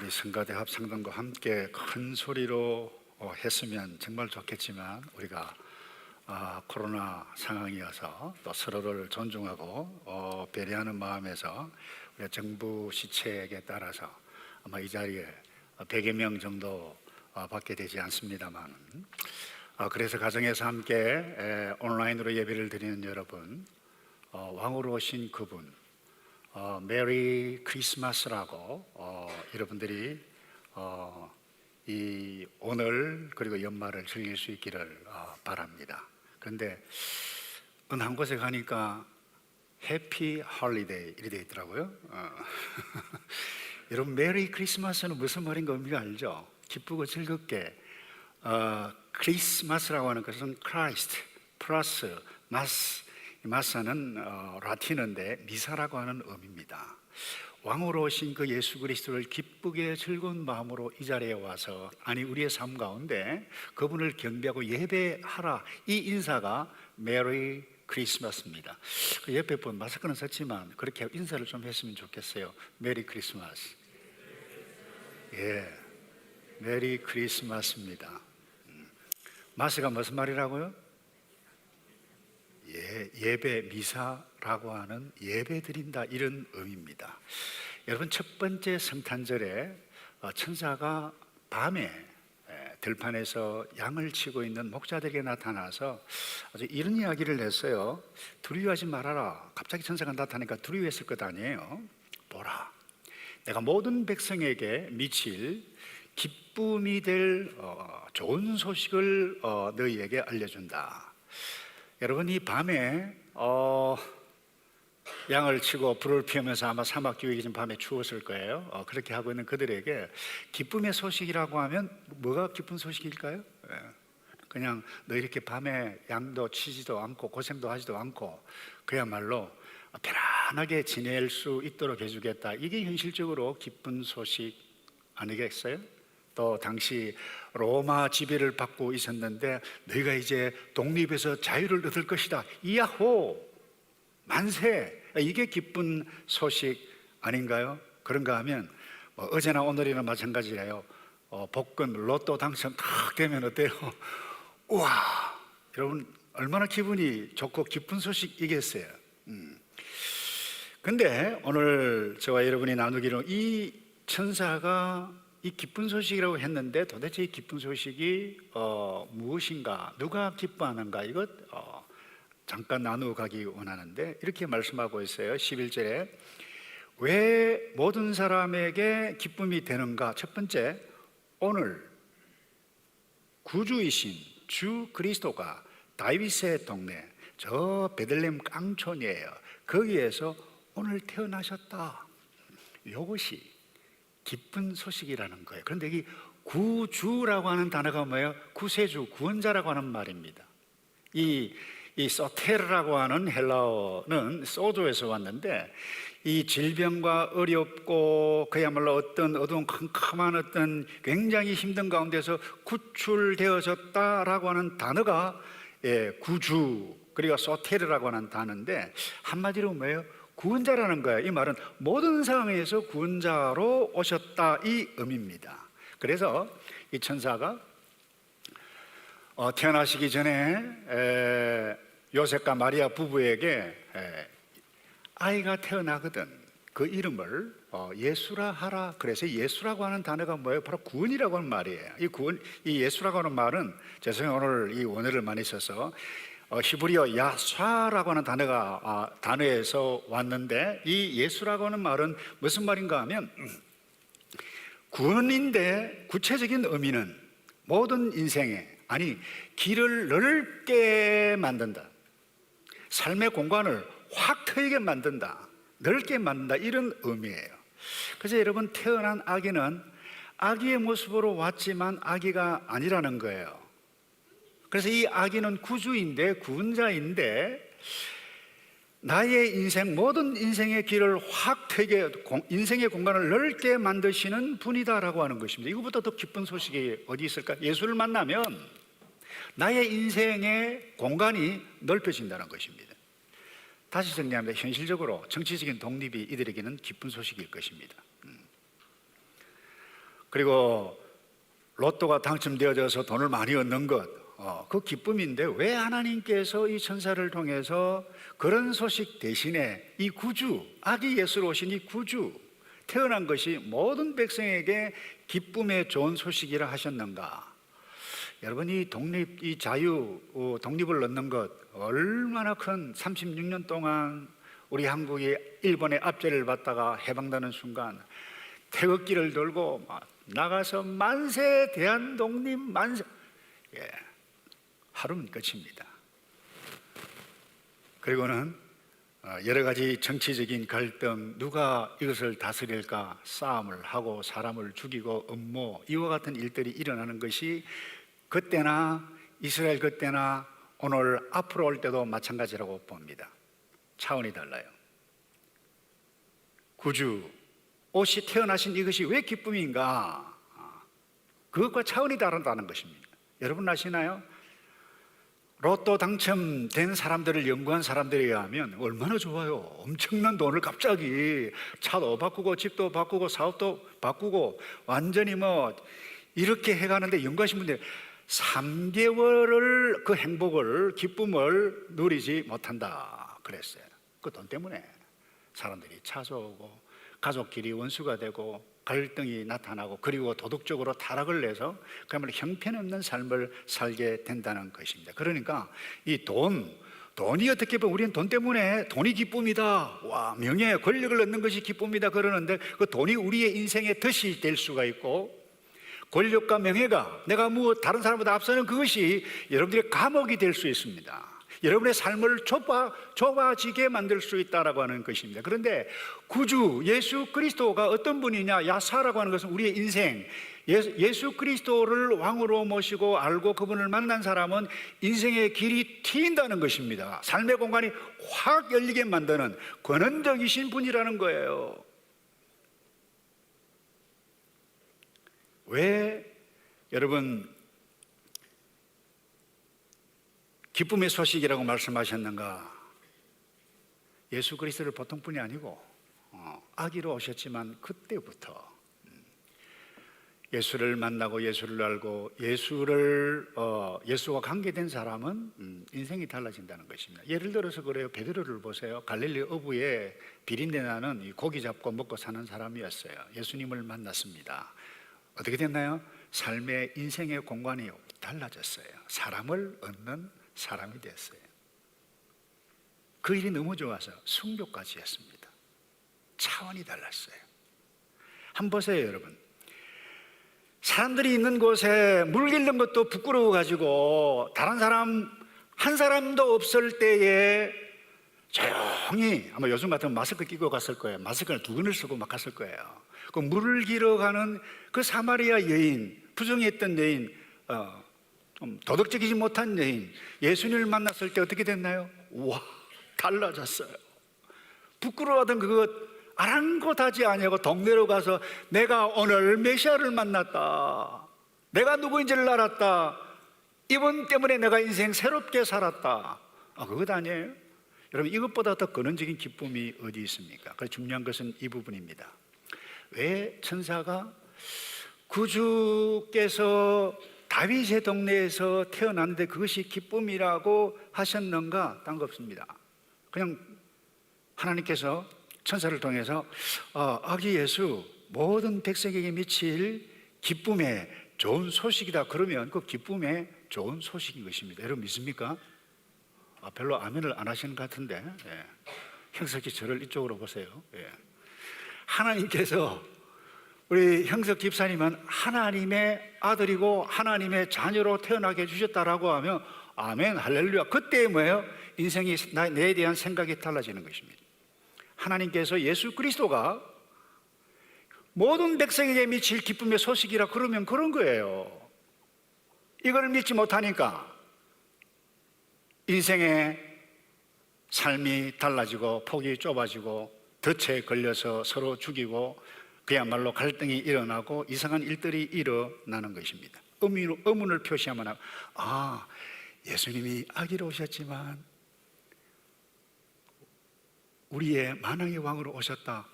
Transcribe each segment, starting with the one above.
우리 성가대 합창단과 함께 큰 소리로 했으면 정말 좋겠지만 우리가 코로나 상황이어서 또 서로를 존중하고 배려하는 마음에서 우리가 정부 시책에 따라서 아마 이 자리에 100여 명 정도 받게 되지 않습니다만, 그래서 가정에서 함께 온라인으로 예배를 드리는 여러분, 왕으로 오신 그분 메리 크리스마스라고 여러분들이 이 오늘 그리고 연말을 즐길 수 있기를 바랍니다. 그런데 어느 한 곳에 가니까 해피 홀리데이 이렇게 되어 있더라고요. 여러분, 메리 크리스마스는 무슨 말인가 의미가 알죠? 기쁘고 즐겁게. 크리스마스라고 하는 것은 크라이스트 플러스 마스, 마사는 라틴어인데 미사라고 하는 의미입니다. 왕으로 오신 그 예수 그리스도를 기쁘게 즐거운 마음으로 이 자리에 와서, 아니 우리의 삶 가운데 그분을 경배하고 예배하라, 이 인사가 메리 크리스마스입니다. 그 옆에 분 마스크는 썼지만 그렇게 인사를 좀 했으면 좋겠어요. 메리 크리스마스. 예, 메리 크리스마스입니다. 마스가 무슨 말이라고요? 예배, 미사라고 하는 예배 드린다, 이런 의미입니다. 여러분, 첫 번째 성탄절에 천사가 밤에 들판에서 양을 치고 있는 목자들에게 나타나서 아주 이런 이야기를 했어요. 두려워하지 말아라. 갑자기 천사가 나타나니까 두려워했을 것 아니에요. 보라, 내가 모든 백성에게 미칠 기쁨이 될 좋은 소식을 너희에게 알려준다. 여러분, 이 밤에 양을 치고 불을 피우면서 아마 사막 기후가 좀 밤에 추웠을 거예요. 그렇게 하고 있는 그들에게 기쁨의 소식이라고 하면 뭐가 기쁜 소식일까요? 그냥 너 이렇게 밤에 양도 치지도 않고 고생도 하지도 않고 그야말로 편안하게 지낼 수 있도록 해주겠다. 이게 현실적으로 기쁜 소식 아니겠어요? 또 당시 로마 지배를 받고 있었는데 너희가 이제 독립해서 자유를 얻을 것이다, 이야호, 만세, 이게 기쁜 소식 아닌가요? 그런가 하면 어제나 오늘이나 마찬가지예요. 복권 로또 당첨 탁 되면 어때요? 우와, 여러분 얼마나 기분이 좋고 기쁜 소식이겠어요. 근데 오늘 저와 여러분이 나누기로 이 천사가 이 기쁜 소식이라고 했는데 도대체 이 기쁜 소식이 무엇인가, 누가 기뻐하는가, 이것 잠깐 나누어 가기 원하는데 이렇게 말씀하고 있어요. 11절에 왜 모든 사람에게 기쁨이 되는가? 첫 번째, 오늘 구주이신 주 그리스도가 다윗의 동네 저 베들레헴 깡촌이에요. 거기에서 오늘 태어나셨다. 이것이 기쁜 소식이라는 거예요. 그런데 이 구주라고 하는 단어가 뭐예요? 구세주, 구원자라고 하는 말입니다. 이 소테르라고 하는 헬라어는 소조에서 왔는데, 이 질병과 어렵고 그야말로 어떤 어두운 캄캄한 어떤 굉장히 힘든 가운데서 구출되어졌다라고 하는 단어가 구주, 그리고 소테르라고 하는 단어인데 한마디로 뭐예요? 구원자라는 거예요. 이 말은 모든 상황에서 구원자로 오셨다, 이 의미입니다. 그래서 이 천사가 태어나시기 전에 요셉과 마리아 부부에게 아이가 태어나거든 그 이름을 예수라 하라. 그래서 예수라고 하는 단어가 뭐예요? 바로 구원이라고 하는 말이에요. 이 예수라고 하는 말은, 죄송해요 오늘 이 원어를 많이 써서 히브리어 야샤라고 하는 단어에서 왔는데, 이 예수라고 하는 말은 무슨 말인가 하면 구원인데 구체적인 의미는 모든 인생에, 아니 길을 넓게 만든다, 삶의 공간을 확 트이게 만든다, 넓게 만든다, 이런 의미예요. 그래서 여러분, 태어난 아기는 아기의 모습으로 왔지만 아기가 아니라는 거예요. 그래서 이 아기는 구주인데, 구원자인데, 나의 인생, 모든 인생의 길을 확 트게, 인생의 공간을 넓게 만드시는 분이다라고 하는 것입니다. 이거보다 더 기쁜 소식이 어디 있을까? 예수를 만나면 나의 인생의 공간이 넓혀진다는 것입니다. 다시 정리합니다. 현실적으로 정치적인 독립이 이들에게는 기쁜 소식일 것입니다. 그리고 로또가 당첨되어져서 돈을 많이 얻는 것, 그 기쁨인데 왜 하나님께서 이 천사를 통해서 그런 소식 대신에 이 구주, 아기 예수로 오신 이 구주, 태어난 것이 모든 백성에게 기쁨의 좋은 소식이라 하셨는가? 여러분, 이 독립, 이 자유, 독립을 얻는 것 얼마나 큰 36년 동안 우리 한국이 일본의 압제를 받다가 해방되는 순간 태극기를 들고 막 나가서 만세 대한독립 만세, 하루는 끝입니다. 그리고는 여러 가지 정치적인 갈등, 누가 이것을 다스릴까 싸움을 하고 사람을 죽이고 음모, 이와 같은 일들이 일어나는 것이 그때나 이스라엘 그때나 오늘 앞으로 올 때도 마찬가지라고 봅니다. 차원이 달라요. 구주 옷이 태어나신 이것이 왜 기쁨인가? 그것과 차원이 다르다는 것입니다. 여러분 아시나요? 로또 당첨된 사람들을 연구한 사람들에 의하면 얼마나 좋아요. 엄청난 돈을 갑자기 차도 바꾸고 집도 바꾸고 사업도 바꾸고 완전히 이렇게 해가는데 연구하신 분들 3개월을 그 행복을, 기쁨을 누리지 못한다 그랬어요. 그 돈 때문에 사람들이 차서오고 가족끼리 원수가 되고 갈등이 나타나고 그리고 도덕적으로 타락을 내서 그야말로 형편없는 삶을 살게 된다는 것입니다. 그러니까 이 돈이 어떻게 보면 우리는 돈 때문에 돈이 기쁨이다, 와, 명예, 권력을 얻는 것이 기쁨이다 그러는데 그 돈이 우리의 인생의 덫이 될 수가 있고 권력과 명예가 내가 다른 사람보다 앞서는 그것이 여러분들의 감옥이 될 수 있습니다. 여러분의 삶을 좁아지게 만들 수 있다라고 하는 것입니다. 그런데 구주 예수 그리스도가 어떤 분이냐? 야사라고 하는 것은 우리의 인생, 예수 그리스도를 왕으로 모시고 알고 그분을 만난 사람은 인생의 길이 트인다는 것입니다. 삶의 공간이 확 열리게 만드는 권한적이신 분이라는 거예요. 왜 여러분 기쁨의 소식이라고 말씀하셨는가? 예수 그리스도를 보통뿐이 아니고 아기로 오셨지만 그때부터 예수를 만나고 예수를 알고 예수와 관계된 사람은 인생이 달라진다는 것입니다. 예를 들어서 그래요. 베드로를 보세요. 갈릴리 어부에 비린내 나는 고기 잡고 먹고 사는 사람이었어요. 예수님을 만났습니다. 어떻게 됐나요? 삶의 인생의 공간이 달라졌어요. 사람을 얻는 사람이 됐어요. 그 일이 너무 좋아서 순교까지 했습니다. 차원이 달랐어요. 한번 보세요, 여러분. 사람들이 있는 곳에 물 길는 것도 부끄러워가지고 다른 사람 한 사람도 없을 때에 조용히, 아마 요즘 같으면 마스크 끼고 갔을 거예요. 마스크를 2근을 쓰고 막 갔을 거예요. 그 물을 길어 가는 그 사마리아 여인, 부정했던 여인, 좀 도덕적이지 못한 여인, 예수님을 만났을 때 어떻게 됐나요? 와, 달라졌어요. 부끄러워하던 그것 아랑곳하지 아니하고 동네로 가서 내가 오늘 메시아를 만났다, 내가 누구인지를 알았다, 이분 때문에 내가 인생 새롭게 살았다. 그것 아니에요? 여러분, 이것보다 더 근원적인 기쁨이 어디 있습니까? 그래서 중요한 것은 이 부분입니다. 왜 천사가 구주께서 다윗의 동네에서 태어났는데 그것이 기쁨이라고 하셨는가? 딴 거 없습니다. 그냥 하나님께서 천사를 통해서 아기 예수 모든 백성에게 미칠 기쁨의 좋은 소식이다. 그러면 그 기쁨의 좋은 소식인 것입니다. 여러분 믿습니까? 별로 아멘을 안 하시는 것 같은데, 형석이 저를 이쪽으로 보세요. 하나님께서 우리 형석 집사님은 하나님의 아들이고 하나님의 자녀로 태어나게 해주셨다라고 하면 아멘, 할렐루야. 그때 뭐예요? 인생이 내에 대한 생각이 달라지는 것입니다. 하나님께서 예수 그리스도가 모든 백성에게 미칠 기쁨의 소식이라 그러면 그런 거예요. 이걸 믿지 못하니까 인생의 삶이 달라지고 폭이 좁아지고 덫에 걸려서 서로 죽이고 그야말로 갈등이 일어나고 이상한 일들이 일어나는 것입니다. 의문을 표시하면 예수님이 아기로 오셨지만 우리의 만왕의 왕으로 오셨다.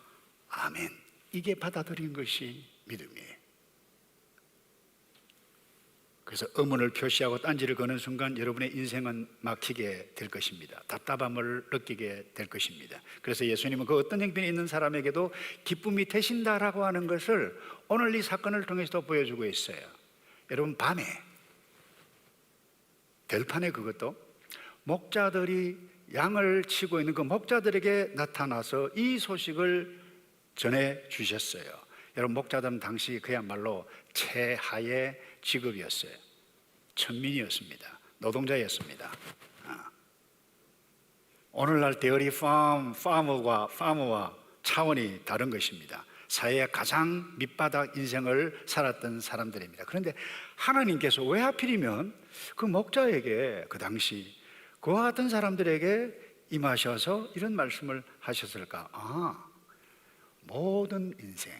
아멘. 이게 받아들인 것이 믿음이에요. 그래서 의문을 표시하고 딴지를 거는 순간 여러분의 인생은 막히게 될 것입니다. 답답함을 느끼게 될 것입니다. 그래서 예수님은 그 어떤 형편이 있는 사람에게도 기쁨이 되신다라고 하는 것을 오늘 이 사건을 통해서도 보여주고 있어요. 여러분, 밤에 들판에 그것도 목자들이 양을 치고 있는 그 목자들에게 나타나서 이 소식을 전해 주셨어요. 여러분, 목자들은 당시 그야말로 최하의 직업이었어요. 천민이었습니다. 노동자였습니다. 오늘날 데어리 파머와 차원이 다른 것입니다. 사회의 가장 밑바닥 인생을 살았던 사람들입니다. 그런데 하나님께서 왜 하필이면 그 목자에게, 그 당시 그와 같은 사람들에게 임하셔서 이런 말씀을 하셨을까? 모든 인생,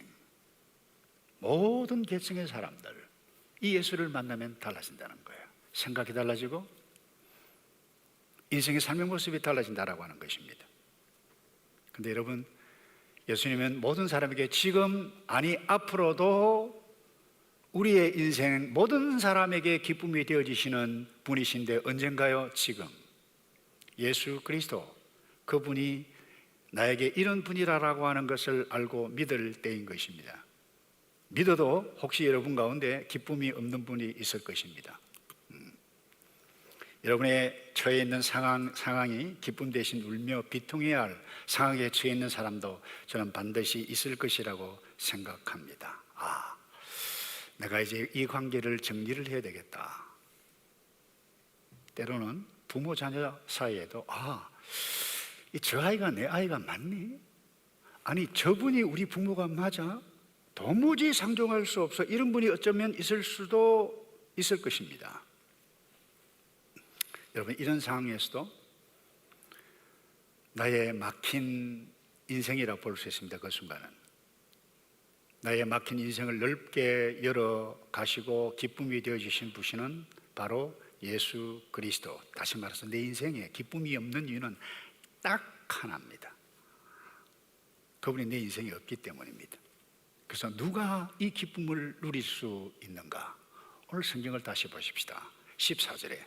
모든 계층의 사람들, 이 예수를 만나면 달라진다는 거예요. 생각이 달라지고 인생의 삶의 모습이 달라진다라고 하는 것입니다. 그런데 여러분, 예수님은 모든 사람에게 지금, 아니 앞으로도 우리의 인생 모든 사람에게 기쁨이 되어지시는 분이신데, 언젠가요? 지금. 예수 그리스도, 그분이 나에게 이런 분이라고 하는 것을 알고 믿을 때인 것입니다. 믿어도 혹시 여러분 가운데 기쁨이 없는 분이 있을 것입니다. 여러분의 처해 있는 상황이 기쁨 대신 울며 비통해야 할 상황에 처해 있는 사람도 저는 반드시 있을 것이라고 생각합니다. 내가 이제 이 관계를 정리를 해야 되겠다. 때로는 부모 자녀 사이에도 저 아이가 내 아이가 맞니? 아니, 저분이 우리 부모가 맞아? 도무지 상종할 수 없어. 이런 분이 어쩌면 있을 수도 있을 것입니다. 여러분, 이런 상황에서도 나의 막힌 인생이라 볼 수 있습니다. 그 순간은 나의 막힌 인생을 넓게 열어 가시고 기쁨이 되어주신 분은 바로 예수 그리스도. 다시 말해서 내 인생에 기쁨이 없는 이유는 딱 하나입니다. 그분이 내 인생에 없기 때문입니다. 그래서 누가 이 기쁨을 누릴 수 있는가? 오늘 성경을 다시 보십시다. 14절에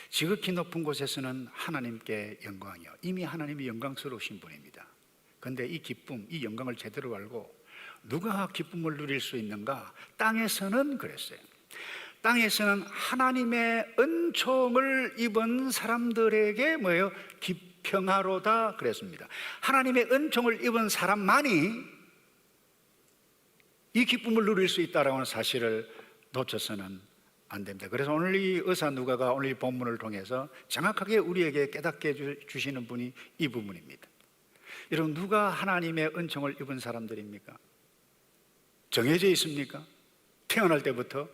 지극히 높은 곳에서는 하나님께 영광이요. 이미 하나님이 영광스러우신 분입니다. 그런데 이 기쁨, 이 영광을 제대로 알고 누가 기쁨을 누릴 수 있는가? 땅에서는 그랬어요. 땅에서는 하나님의 은총을 입은 사람들에게 뭐예요? 평화로다 그랬습니다. 하나님의 은총을 입은 사람만이 이 기쁨을 누릴 수 있다는 사실을 놓쳐서는 안 됩니다. 그래서 오늘 이 의사 누가가 오늘 이 본문을 통해서 정확하게 우리에게 깨닫게 주시는 분이 이 부분입니다. 여러분, 누가 하나님의 은총을 입은 사람들입니까? 정해져 있습니까? 태어날 때부터?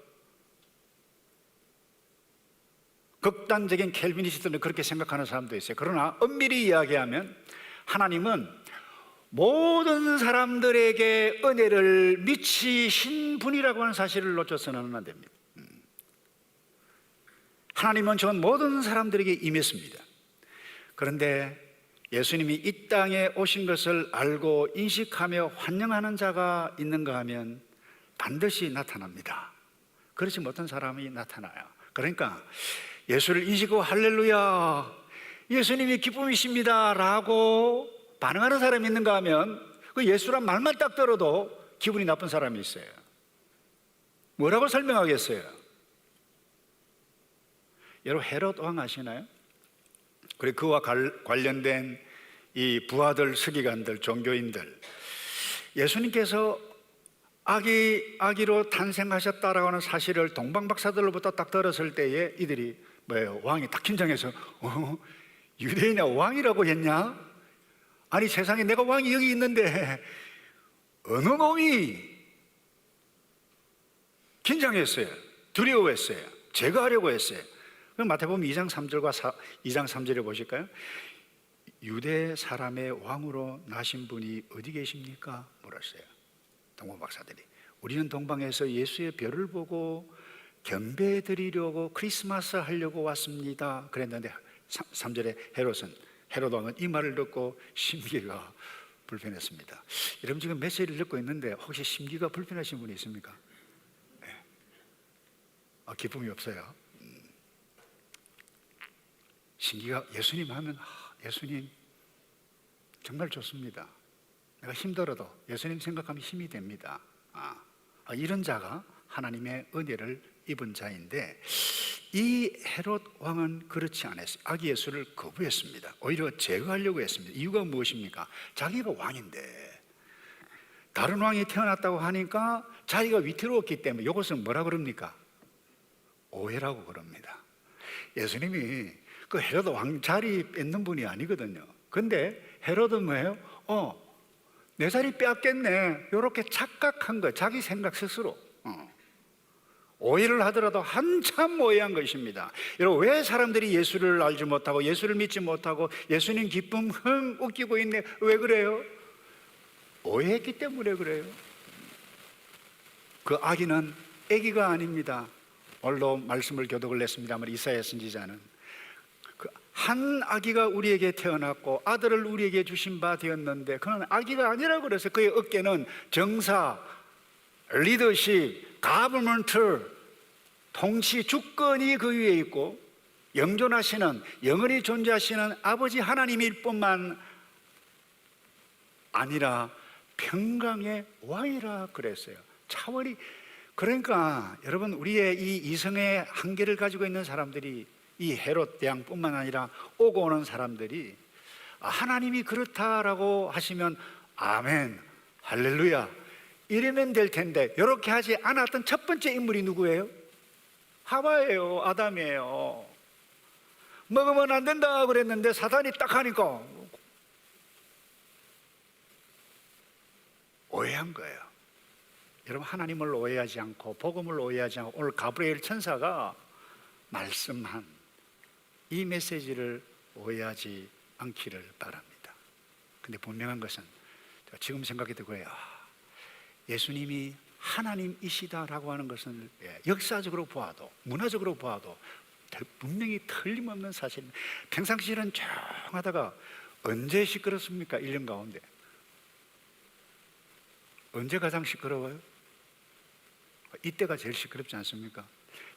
극단적인 캘비니스트는 그렇게 생각하는 사람도 있어요. 그러나 엄밀히 이야기하면 하나님은 모든 사람들에게 은혜를 미치신 분이라고 하는 사실을 놓쳐서는 안 됩니다. 하나님은 전 모든 사람들에게 임했습니다. 그런데 예수님이 이 땅에 오신 것을 알고 인식하며 환영하는 자가 있는가 하면 반드시 나타납니다. 그렇지 못한 사람이 나타나요. 그러니까 예수를 인식하고 할렐루야, 예수님이 기쁨이십니다 라고 반응하는 사람이 있는가 하면 그 예수란 말만 딱 들어도 기분이 나쁜 사람이 있어요. 뭐라고 설명하겠어요? 여러분, 헤롯 왕 아시나요? 그리고 그와 관련된 이 부하들, 서기관들, 종교인들, 예수님께서 아기로 탄생하셨다라고 하는 사실을 동방박사들로부터 딱 들었을 때에 이들이 뭐예요? 왕이 딱 긴장해서 유대인이 왕이라고 했냐? 아니, 세상에 내가 왕이 여기 있는데 어느 놈이? 긴장했어요. 두려워했어요. 제거하려고 했어요. 그럼 마태복음 2장 3절과 2장 3절에 보실까요? 유대 사람의 왕으로 나신 분이 어디 계십니까? 물었어요. 동방 박사들이. 우리는 동방에서 예수의 별을 보고 경배 드리려고 크리스마스 하려고 왔습니다. 그랬는데 3절에 헤롯 왕은 이 말을 듣고 심기가 불편했습니다. 여러분, 지금 메시지를 듣고 있는데 혹시 심기가 불편하신 분이 있습니까? 네. 기쁨이 없어요. 신기가 예수님 하면 예수님 정말 좋습니다. 내가 힘들어도 예수님 생각하면 힘이 됩니다. 이런 자가 하나님의 은혜를 입은 자인데, 이 헤롯 왕은 그렇지 않았어요. 아기 예수를 거부했습니다. 오히려 제거하려고 했습니다. 이유가 무엇입니까? 자기가 왕인데 다른 왕이 태어났다고 하니까 자기가 위태로웠기 때문에 이것은 뭐라 그럽니까? 오해라고 그럽니다. 예수님이 그 헤롯 왕 자리 뺏는 분이 아니거든요. 근데 헤롯은 뭐예요? 내 자리 빼앗겠네, 이렇게 착각한 거예요. 자기 생각 스스로. 오해를 하더라도 한참 오해한 것입니다. 여러분, 왜 사람들이 예수를 알지 못하고 예수를 믿지 못하고 예수님 기쁨 흥 웃기고 있네? 왜 그래요? 오해했기 때문에 그래요. 그 아기는 아기가 아닙니다. 오늘도 말씀을 교독을 냈습니다만, 이사야 선지자는 한 아기가 우리에게 태어났고 아들을 우리에게 주신 바 되었는데, 그는 아기가 아니라고 그래서 그의 어깨는 정사, 리더십, 가버먼트, 통치, 주권이 그 위에 있고 영존하시는, 영원히 존재하시는 아버지 하나님일 뿐만 아니라 평강의 왕이라 그랬어요. 차원이. 그러니까 여러분, 우리의 이 이성의 한계를 가지고 있는 사람들이, 이 헤롯 대왕뿐만 아니라 오고 오는 사람들이 하나님이 그렇다라고 하시면 아멘, 할렐루야 이러면 될 텐데, 이렇게 하지 않았던 첫 번째 인물이 누구예요? 하와예요. 아담이에요. 먹으면 안 된다 그랬는데 사단이 딱 하니까 오해한 거예요. 여러분, 하나님을 오해하지 않고 복음을 오해하지 않고 오늘 가브리엘 천사가 말씀한 이 메시지를 오해하지 않기를 바랍니다. 근데 분명한 것은 지금 생각해도 그래요. 예수님이 하나님이시다라고 하는 것은 역사적으로 보아도 문화적으로 보아도 분명히 틀림없는 사실입니다. 평상시에는 조용하다가 언제 시끄럽습니까? 1년 가운데 언제 가장 시끄러워요? 이때가 제일 시끄럽지 않습니까?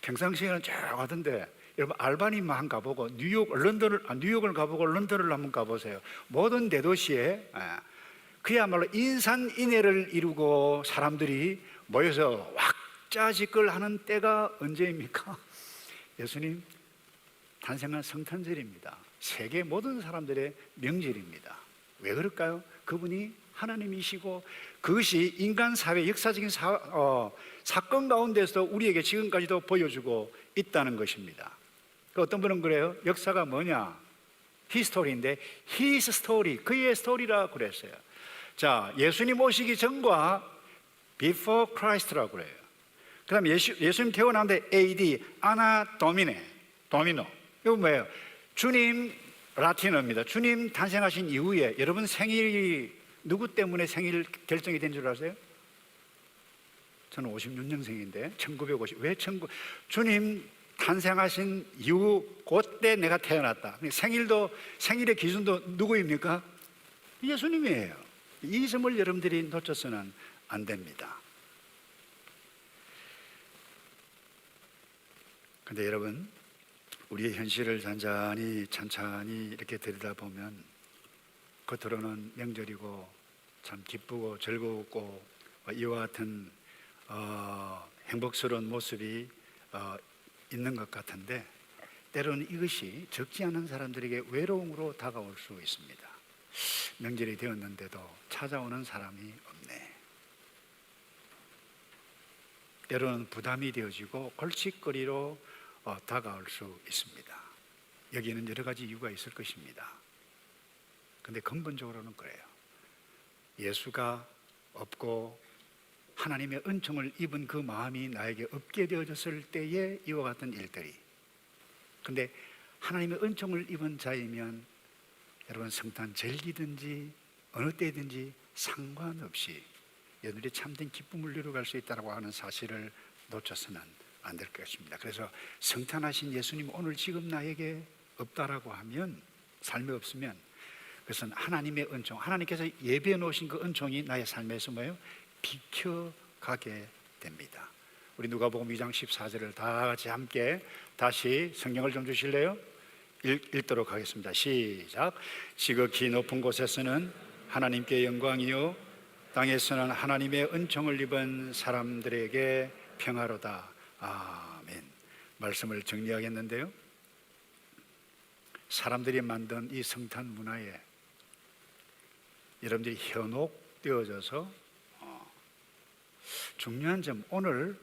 평상시에는 조용하던데, 여러분 알바니만 가보고 뉴욕을 가보고 런던을 한번 가보세요. 모든 대도시에 그야말로 인산인해를 이루고 사람들이 모여서 왁자지껄하는 때가 언제입니까? 예수님 탄생한 성탄절입니다. 세계 모든 사람들의 명절입니다. 왜 그럴까요? 그분이 하나님이시고 그것이 인간 사회 역사적인 사건 가운데서 우리에게 지금까지도 보여주고 있다는 것입니다. 어떤 분은 그래요. 역사가 뭐냐? 히스토리인데 His story, 그의 스토리라 그랬어요. 자, 예수님 오시기 전과 Before Christ라고 그래요. 그 다음에 예수님 태어났는데 AD, 아나 도미노. 이거 뭐예요? 주님, 라틴어입니다. 주님 탄생하신 이후에 여러분 생일이 누구 때문에 생일 결정이 된 줄 아세요? 저는 56년생인데 1950. 왜 주님 탄생하신 이후 그때 내가 태어났다. 생일의 기준도 누구입니까? 예수님이에요. 이 점을 여러분들이 놓쳐서는 안 됩니다. 근데 여러분, 우리의 현실을 천천히 이렇게 들여다보면 겉으로는 명절이고 참 기쁘고 즐거웠고 이와 같은 행복스러운 모습이 있는 것 같은데, 때로는 이것이 적지 않은 사람들에게 외로움으로 다가올 수 있습니다. 명절이 되었는데도 찾아오는 사람이 없네. 때로는 부담이 되어지고 골칫거리로 다가올 수 있습니다. 여기에는 여러 가지 이유가 있을 것입니다. 근데 근본적으로는 그래요. 예수가 없고 하나님의 은총을 입은 그 마음이 나에게 없게 되어졌을 때에 이와 같은 일들이. 근데 하나님의 은총을 입은 자이면 여러분, 성탄 절기든지 어느 때든지 상관없이 여러분들이 참된 기쁨을 누려갈 수 있다고 하는 사실을 놓쳐서는 안 될 것입니다. 그래서 성탄하신 예수님 오늘 지금 나에게 없다라고 하면, 삶에 없으면 그것은 하나님의 은총, 하나님께서 예비해 놓으신 그 은총이 나의 삶에서 뭐예요? 비켜가게 됩니다. 우리 누가복음 2장 14절을 다 같이 함께 다시 성경을 좀 주실래요? 읽도록 하겠습니다. 시작. 지극히 높은 곳에서는 하나님께 영광이요 땅에서는 하나님의 은총을 입은 사람들에게 평화로다. 아멘. 말씀을 정리하겠는데요, 사람들이 만든 이 성탄 문화에 여러분들이 현혹되어져서 중요한 점, 오늘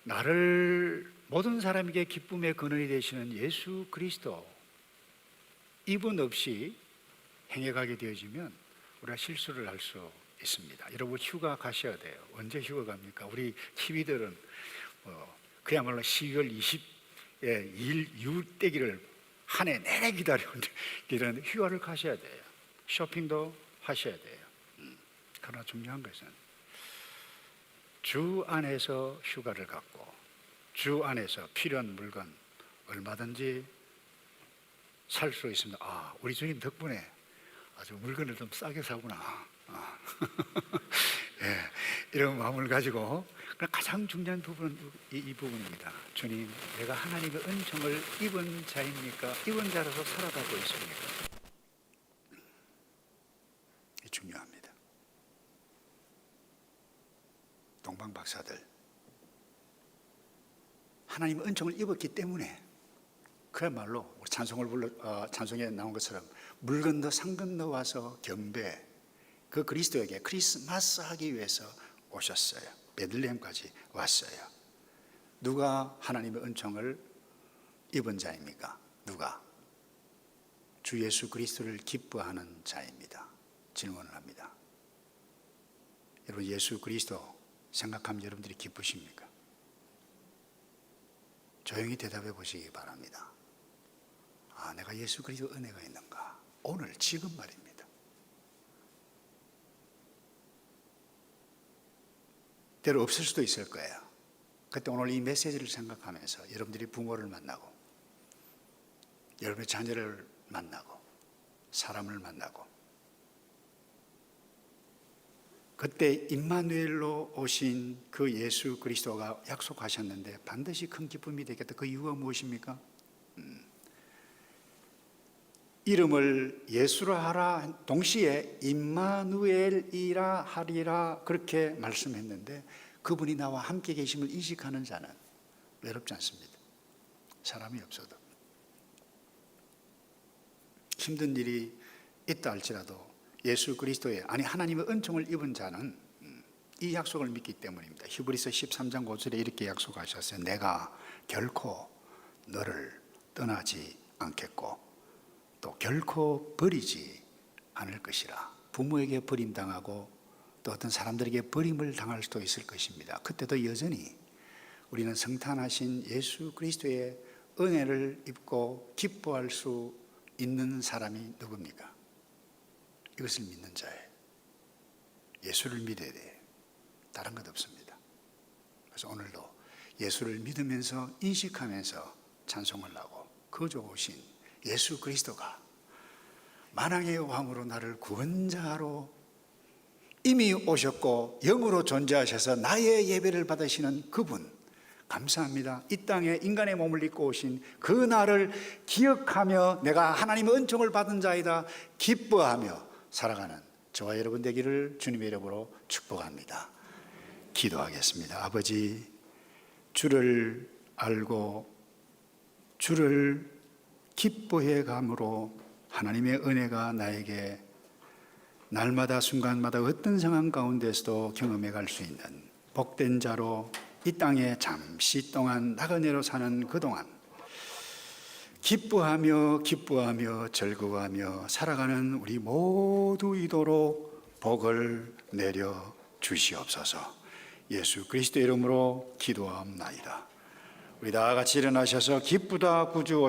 나를 모든 사람에게 기쁨의 근원이 되시는 예수 그리스도, 이분 없이 행해가게 되어지면 우리가 실수를 할 수 있습니다. 여러분 휴가 가셔야 돼요. 언제 휴가 갑니까? 우리 TV들은 그야말로 12월 20일 이웃되기를 한 해 내내 기다리는데 이런 휴가를 가셔야 돼요. 쇼핑도 하셔야 돼요. 그러나 중요한 것은 주 안에서 휴가를 갖고 주 안에서 필요한 물건 얼마든지 살 수 있습니다. 우리 주님 덕분에 아주 물건을 좀 싸게 사구나. 예, 이런 마음을 가지고 가장 중요한 부분은 이 부분입니다. 주님, 내가 하나님의 은총을 입은 자입니까? 입은 자로서 살아가고 있습니까? 이 중요합니다. 동방 박사들, 하나님의 은총을 입었기 때문에 그야말로 찬송에 나온 것처럼 물 건너 산 건너 와서 경배, 그 그리스도에게 크리스마스 하기 위해서 오셨어요. 베들레헴까지 왔어요. 누가 하나님의 은총을 입은 자입니까? 누가? 주 예수 그리스도를 기뻐하는 자입니다. 질문을 합니다. 여러분, 예수 그리스도 생각하면 여러분들이 기쁘십니까? 조용히 대답해 보시기 바랍니다. 내가 예수 그리스도 은혜가 있는가? 오늘 지금 말입니다. 때로 없을 수도 있을 거예요. 그때 오늘 이 메시지를 생각하면서 여러분들이 부모를 만나고 여러분의 자녀를 만나고 사람을 만나고 그때 임마누엘로 오신 그 예수 그리스도가 약속하셨는데 반드시 큰 기쁨이 되겠다. 그 이유가 무엇입니까? 이름을 예수라 하라, 동시에 임마누엘이라 하리라 그렇게 말씀했는데 그분이 나와 함께 계심을 인식하는 자는 외롭지 않습니다. 사람이 없어도. 힘든 일이 있다 할지라도 예수 그리스도의, 하나님의 은총을 입은 자는 이 약속을 믿기 때문입니다. 히브리서 13장 5절에 이렇게 약속하셨어요. 내가 결코 너를 떠나지 않겠고 또 결코 버리지 않을 것이라. 부모에게 버림당하고 또 어떤 사람들에게 버림을 당할 수도 있을 것입니다. 그때도 여전히 우리는 성탄하신 예수 그리스도의 은혜를 입고 기뻐할 수 있는 사람이 누굽니까? 이것을 믿는 자예요. 예수를 믿어야 돼요. 다른 것 없습니다. 그래서 오늘도 예수를 믿으면서 인식하면서 찬송을 하고 거저 오신 예수 그리스도가 만왕의 왕으로 나를 구원자로 이미 오셨고 영으로 존재하셔서 나의 예배를 받으시는 그분, 감사합니다. 이 땅에 인간의 몸을 입고 오신 그 나를 기억하며 내가 하나님의 은총을 받은 자이다 기뻐하며 살아가는 저와 여러분 되기를 주님의 이름으로 축복합니다. 기도하겠습니다. 아버지, 주를 알고 주를 기뻐해 감으로 하나님의 은혜가 나에게 날마다 순간마다 어떤 상황 가운데서도 경험해 갈 수 있는 복된 자로 이 땅에 잠시 동안 나그네로 사는 그동안 기뻐하며 즐거워하며 살아가는 우리 모두이도록 복을 내려 주시옵소서. 예수 그리스도 이름으로 기도하옵나이다. 우리 다 같이 일어나셔서 기쁘다 구주